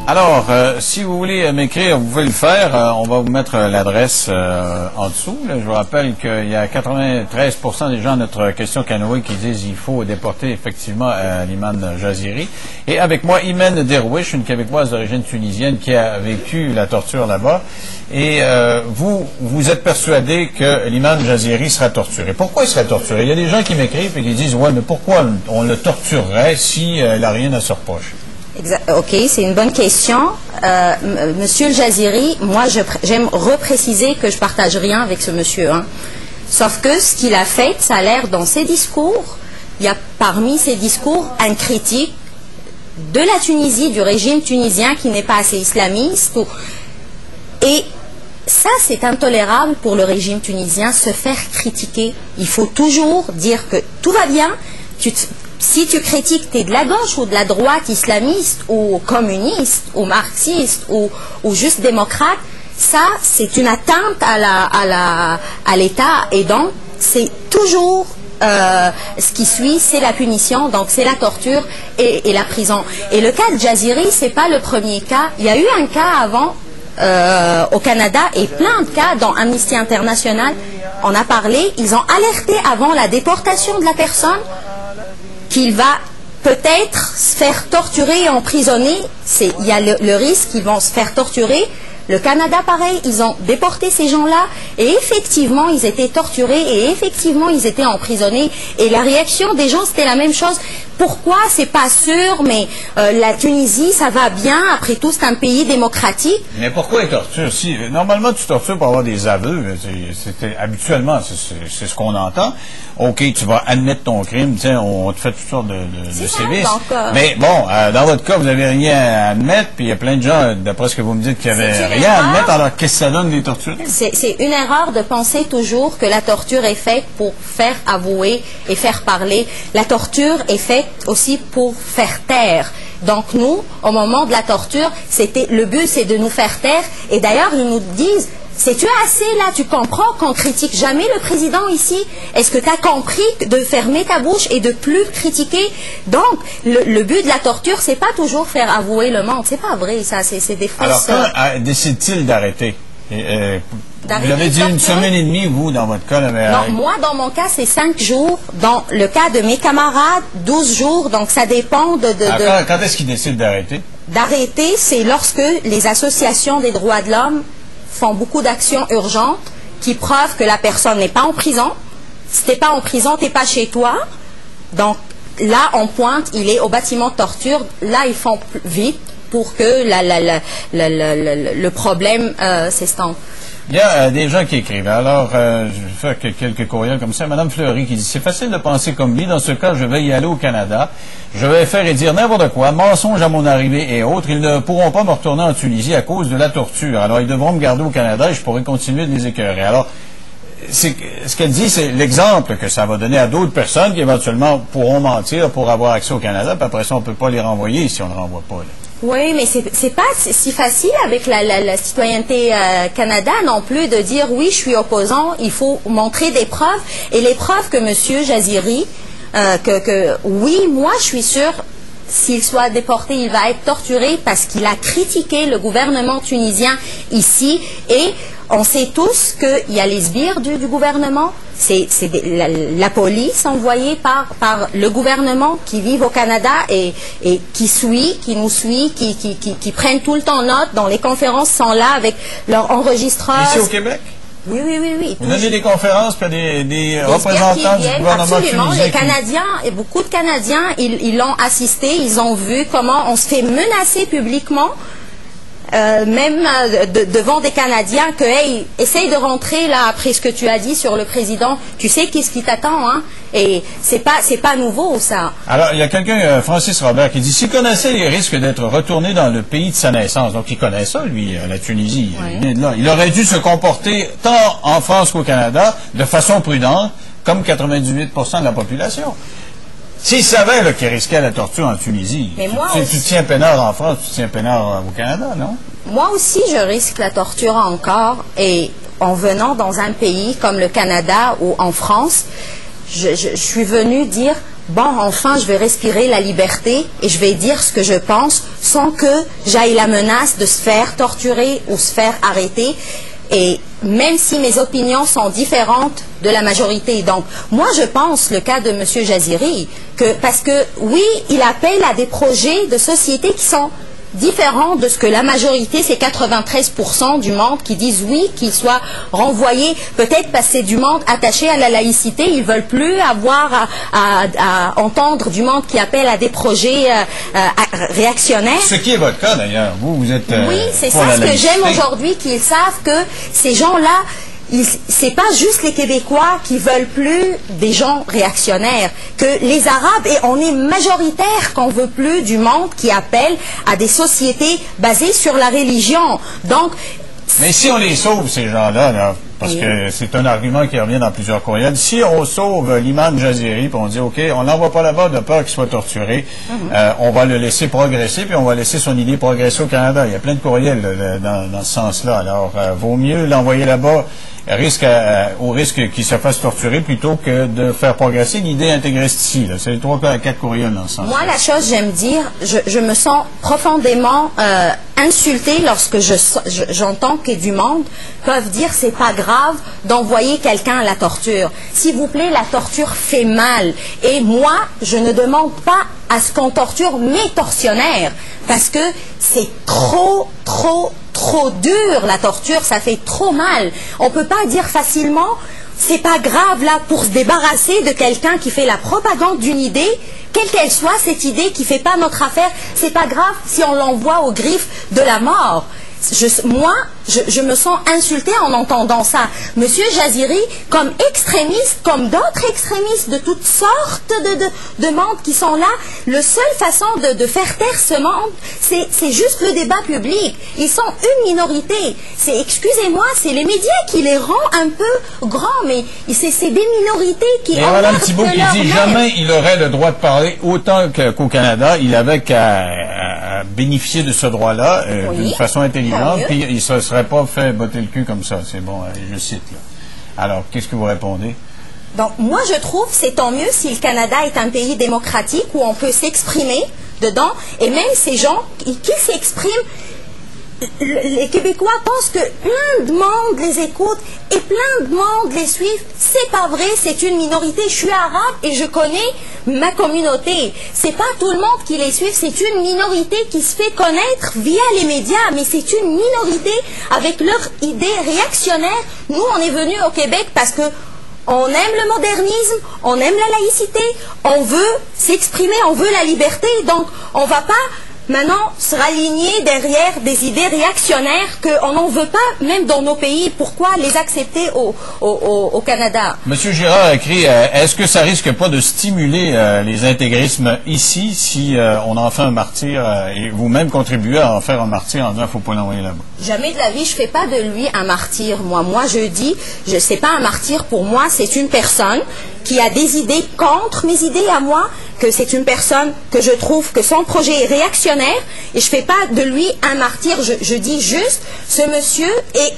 Alors, si vous voulez m'écrire, vous pouvez le faire. On va vous mettre l'adresse en dessous. Là. Je vous rappelle qu'il y a 93% des gens à notre question canoë qui disent qu'il faut déporter effectivement l'imam Jaziri. Et avec moi, Imen Derwish, une Québécoise d'origine tunisienne qui a vécu la torture là-bas. Et vous êtes persuadé que l'imam Jaziri sera torturé. Pourquoi il serait torturé? Il y a des gens qui m'écrivent et qui disent « Ouais, mais pourquoi on le torturerait si il n'a rien à se reprocher? » Ok, c'est une bonne question. Monsieur Jaziri, moi j'aime repréciser que je partage rien avec ce monsieur. Hein. Sauf que ce qu'il a fait, ça a l'air dans ses discours, il y a parmi ses discours une critique de la Tunisie, du régime tunisien qui n'est pas assez islamiste. Et ça, c'est intolérable pour le régime tunisien, se faire critiquer. Il faut toujours dire que tout va bien. Si tu critiques, tu es de la gauche ou de la droite, islamiste ou communiste ou marxiste ou juste démocrate, ça c'est une atteinte à l'État et donc c'est toujours ce qui suit, c'est la punition, donc c'est la torture et la prison. Et le cas de Jaziri, c'est pas le premier cas. Il y a eu un cas avant au Canada et plein de cas dans Amnesty International. On a parlé, ils ont alerté avant la déportation de la personne qu'il va peut-être se faire torturer et emprisonner. Il y a le risque qu'ils vont se faire torturer. Le Canada, pareil, ils ont déporté ces gens-là et effectivement, ils étaient torturés et effectivement, ils étaient emprisonnés. Et la réaction des gens, c'était la même chose. Pourquoi? C'est pas sûr, mais la Tunisie, ça va bien. Après tout, c'est un pays démocratique. Mais pourquoi ils torturent? Si, normalement, tu tortures pour avoir des aveux. Habituellement, c'est ce qu'on entend. OK, tu vas admettre ton crime. On te fait toutes sortes de sévices. Mais bon, dans votre cas, vous n'avez rien à admettre. Puis il y a plein de gens, d'après ce que vous me dites, qui n'avaient rien à admettre. Alors, qu'est-ce que ça donne, les tortures? C'est une erreur de penser toujours que la torture est faite pour faire avouer et faire parler. La torture est faite aussi pour faire taire. Donc nous, au moment de la torture, le but c'est de nous faire taire. Et d'ailleurs, ils nous disent, c'est-tu assez là, tu comprends qu'on critique jamais le président ici? Est-ce que tu as compris de fermer ta bouche et de plus critiquer? Donc, le but de la torture, c'est pas toujours faire avouer le monde. C'est pas vrai, ça, c'est des fausses... Alors, quand décide-t-il d'arrêter? Vous l'avez dit une semaine et demie, vous, dans votre cas. Non, moi, dans mon cas, c'est 5 jours. Dans le cas de mes camarades, 12 jours. Donc, ça dépend de... Quand est-ce qu'ils décident d'arrêter? D'arrêter, c'est lorsque les associations des droits de l'homme font beaucoup d'actions urgentes qui prouvent que la personne n'est pas en prison. Si tu n'es pas en prison, tu n'es pas chez toi. Donc, là, on pointe, il est au bâtiment de torture. Là, ils font vite pour que le problème s'estompe. Il y a des gens qui écrivent. Alors, je vais faire quelques courriels comme ça. Madame Fleury qui dit « C'est facile de penser comme lui. Dans ce cas, je vais y aller au Canada. Je vais faire et dire n'importe quoi, mensonge à mon arrivée et autres. Ils ne pourront pas me retourner en Tunisie à cause de la torture. Alors, ils devront me garder au Canada et je pourrai continuer de les écœurer. » Alors, ce qu'elle dit, c'est l'exemple que ça va donner à d'autres personnes qui éventuellement pourront mentir pour avoir accès au Canada. Puis après ça, on ne peut pas les renvoyer si on ne les renvoie pas. Là. Oui, mais c'est pas si facile avec la citoyenneté Canada non plus de dire oui, je suis opposant, il faut montrer des preuves. Et les preuves que M. Jaziri, oui, moi je suis sûre, s'il soit déporté, il va être torturé parce qu'il a critiqué le gouvernement tunisien ici. Et on sait tous qu'il y a les sbires du gouvernement. C'est la police envoyée par le gouvernement qui vivent au Canada et qui nous suit, qui prennent tout le temps note, dont les conférences sont là avec leur enregistreur. Ici au Québec? Oui. Vous avez des conférences, puis des représentants du gouvernement absolument. tunisien. Les Canadiens, et beaucoup de Canadiens, ils l'ont assisté, ils ont vu comment on se fait menacer publiquement. Même devant des Canadiens que hey, essaye de rentrer là après ce que tu as dit sur le président, tu sais qu'est-ce qui t'attend, hein? Et c'est pas nouveau ça. Alors il y a quelqu'un, Francis Robert, qui dit s'il connaissait les risques d'être retourné dans le pays de sa naissance, donc il connaît ça lui, la Tunisie, il vient de là, il aurait dû se comporter tant en France qu'au Canada de façon prudente, comme 98% de la population. S'il savait qu'il risquait la torture en Tunisie, tu tiens peinard en France, tu tiens peinard au Canada, non? Moi aussi, je risque la torture encore. Et en venant dans un pays comme le Canada ou en France, je suis venue dire, bon, enfin, je vais respirer la liberté et je vais dire ce que je pense sans que j'aille la menace de se faire torturer ou se faire arrêter. Et même si mes opinions sont différentes de la majorité. Donc, moi, je pense, le cas de M. Jaziri, parce que, oui, il appelle à des projets de société qui sont différents de ce que la majorité, c'est 93% du monde qui disent oui, qu'ils soient renvoyés, peut-être parce que c'est du monde attaché à la laïcité, ils ne veulent plus avoir à entendre du monde qui appelle à des projets réactionnaires. Ce qui est votre cas d'ailleurs, vous êtes oui, c'est ça ce que j'aime aujourd'hui, qu'ils savent que ces gens-là, c'est pas juste les Québécois qui veulent plus des gens réactionnaires, que les Arabes, et on est majoritaire qu'on veut plus du monde qui appelle à des sociétés basées sur la religion. Donc, mais si on les sauve, ces gens-là, là, parce que c'est un argument qui revient dans plusieurs courriels, si on sauve l'imam Jaziri, puis on dit, OK, on l'envoie pas là-bas de peur qu'il soit torturé, on va le laisser progresser, puis on va laisser son idée progresser au Canada. Il y a plein de courriels dans ce sens-là. Alors, vaut mieux l'envoyer là-bas au risque qu'il se fasse torturer plutôt que de faire progresser l'idée intégriste ici. C'est les 3 à 4 courriels dans ce sens. Moi, la chose, j'aime dire, je me sens profondément insultée lorsque j'entends que du monde peuvent dire c'est pas grave d'envoyer quelqu'un à la torture. S'il vous plaît, la torture fait mal. Et moi, je ne demande pas à ce qu'on torture mes tortionnaires parce que c'est trop dur, la torture, ça fait trop mal. On peut pas dire facilement, c'est pas grave là pour se débarrasser de quelqu'un qui fait la propagande d'une idée, quelle qu'elle soit cette idée qui fait pas notre affaire, c'est pas grave si on l'envoie aux griffes de la mort. Moi, je me sens insultée en entendant ça. Monsieur Jaziri, comme extrémiste, comme d'autres extrémistes de toutes sortes de mondes qui sont là, la seule façon de faire taire ce monde, c'est juste le débat public. Ils sont une minorité. Excusez-moi, c'est les médias qui les rendent un peu grands, mais c'est des minorités qui... Et Mme Thibault qui dit jamais il aurait le droit de parler autant qu'au Canada. Il avait qu'à bénéficier de ce droit-là d'une façon intelligente, puis il ne se serait pas fait botter le cul comme ça. C'est bon, je cite. Là. Alors, qu'est-ce que vous répondez? Donc, moi, je trouve c'est tant mieux si le Canada est un pays démocratique où on peut s'exprimer dedans, et même ces gens qui s'expriment, les Québécois pensent que plein de monde les écoute et plein de monde les suit. C'est pas vrai, c'est une minorité. Je suis arabe et je connais ma communauté. C'est pas tout le monde qui les suit, c'est une minorité qui se fait connaître via les médias, mais c'est une minorité avec leurs idées réactionnaires. Nous, on est venus au Québec parce que on aime le modernisme, on aime la laïcité, on veut s'exprimer, on veut la liberté, donc on va pas maintenant se raligner derrière des idées réactionnaires qu'on n'en veut pas, même dans nos pays. Pourquoi les accepter au Canada? Monsieur Girard écrit, est-ce que ça risque pas de stimuler les intégrismes ici si on en fait un martyr et vous-même contribuez à en faire un martyr en disant qu'il ne faut pas l'envoyer là-bas? Jamais de la vie, je ne fais pas de lui un martyr. Moi je dis, c'est pas un martyr pour moi, c'est une personne qui a des idées contre mes idées à moi, que c'est une personne que je trouve que son projet est réactionnaire, et je ne fais pas de lui un martyr. Je dis juste, ce monsieur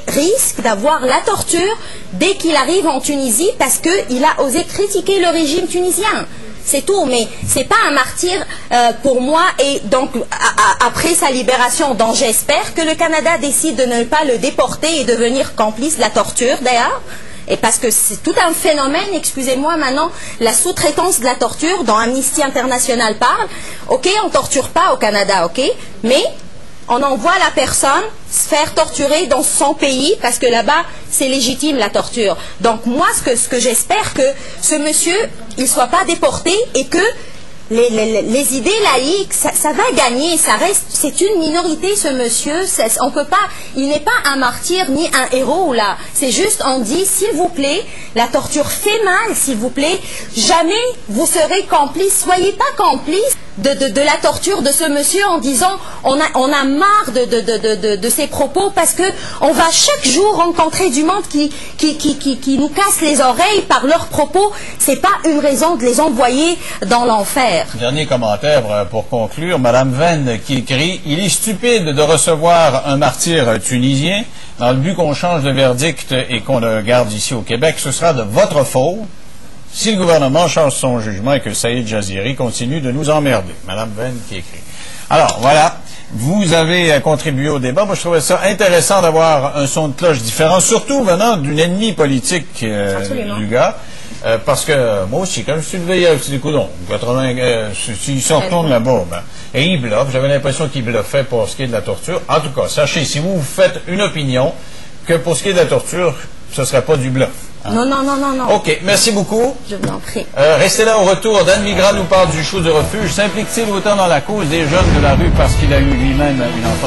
risque d'avoir la torture dès qu'il arrive en Tunisie parce qu'il a osé critiquer le régime tunisien. C'est tout, mais c'est pas un martyr pour moi. Et donc, après sa libération, dont j'espère que le Canada décide de ne pas le déporter et devenir complice de la torture, d'ailleurs, et parce que c'est tout un phénomène, excusez-moi maintenant, la sous-traitance de la torture dont Amnesty International parle. OK, on ne torture pas au Canada, OK, mais on envoie la personne se faire torturer dans son pays parce que là-bas, c'est légitime la torture. Donc moi, ce que j'espère, que ce monsieur, il ne soit pas déporté et que les idées laïques, ça va gagner, ça reste, c'est une minorité ce monsieur, on peut pas, il n'est pas un martyr ni un héros là, c'est juste on dit s'il vous plaît, la torture fait mal, s'il vous plaît, jamais vous serez complice, soyez pas complice de la torture de ce monsieur en disant on a marre de ses propos parce que on va chaque jour rencontrer du monde qui nous casse les oreilles par leurs propos. C'est pas une raison de les envoyer dans l'enfer. Dernier commentaire pour conclure, Madame Venn qui écrit: il est stupide de recevoir un martyr tunisien dans le but qu'on change de verdict et qu'on le garde ici au Québec. Ce sera de votre faute. si le gouvernement change son jugement et que Saïd Jaziri continue de nous emmerder. Madame Venn qui écrit. Alors, voilà. Vous avez contribué au débat. Moi, je trouvais ça intéressant d'avoir un son de cloche différent, surtout venant d'une ennemie politique du gars. Parce que moi aussi, quand je suis levé hier, je me suis dit, coudonc, 80, s'il se retourne là-bas, ben, et il bluffe. J'avais l'impression qu'il bluffait pour ce qui est de la torture. En tout cas, sachez, si vous faites une opinion, que pour ce qui est de la torture, ce ne serait pas du bluff. Hein? Non. OK, merci beaucoup. Je vous en prie. Restez là au retour. Dan Migras nous parle du show de refuge. S'implique-t-il autant dans la cause des jeunes de la rue parce qu'il a eu lui-même une enfance?